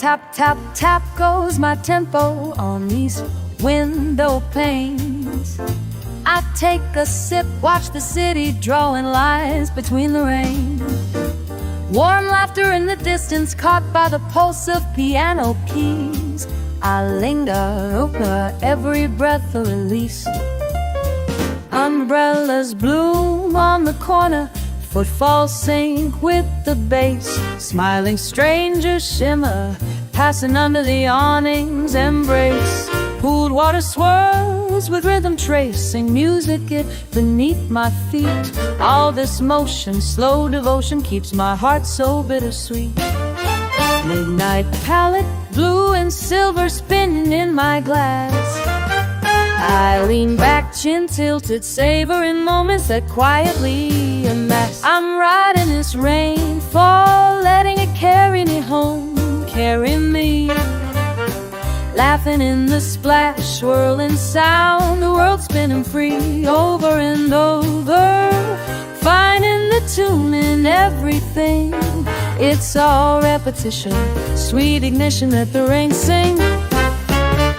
tap, tap, tap goes my tempo on these window panes. I take a sip, watch the city drawing lines between the rain. Warm laughter in the distance, caught by the pulse of piano keys. I linger over every breath a release. Umbrellas bloom on the corner, footfalls sync with the bass. Smiling strangers shimmer, passing under the awning's embrace. Pooled water swirls with rhythm tracing music it beneath my feet. All this motion, slow devotion, keeps my heart so bittersweet. Midnight palette, blue and silver spinning in my glass. I lean back, chin tilted, savoring moments that quietly amass. I'm riding this rainfall, letting it carry me home, carry me. Laughing in the splash, swirling sound, the world spinning free, over and over, finding the tune in everything. It's all repetition, sweet ignition, let the rain sing.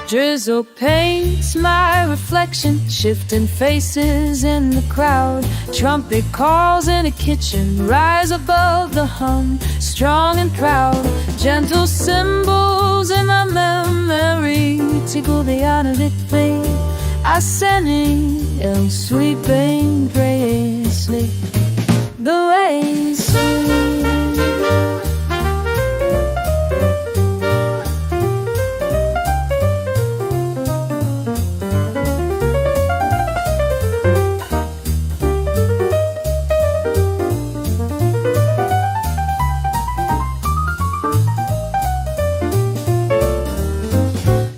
Drizzle paints my reflection, shifting faces in the crowd. Trumpet calls in a kitchen, rise above the hum, strong and proud. Gentle cymbals in my memory tickle the honor that fade. Ascending and sweeping gracefully the waves swing.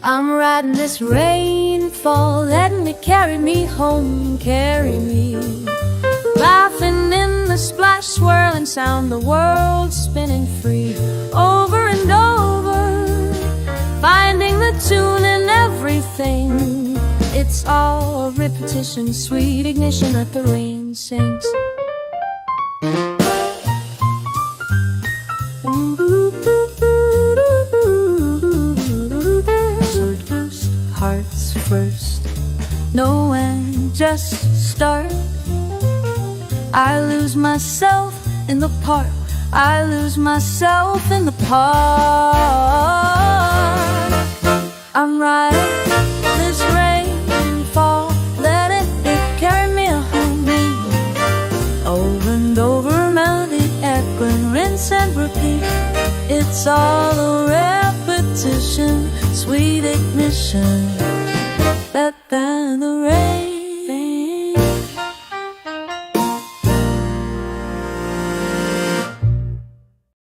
I'm riding this rainfall, letting it carry me home, carry me. Laughing in the splash, swirling sound, the world spinning free, over and over, finding the tune in everything. It's all repetition, sweet ignition, let the rain sings. Hearts first, no end, just start. I lose myself in the part, I lose myself in the part. I'm riding this rainfall, letting it carry me home. Over and over, melody echoing, rinse and repeat. It's all a repetition, sweet ignition, let the rain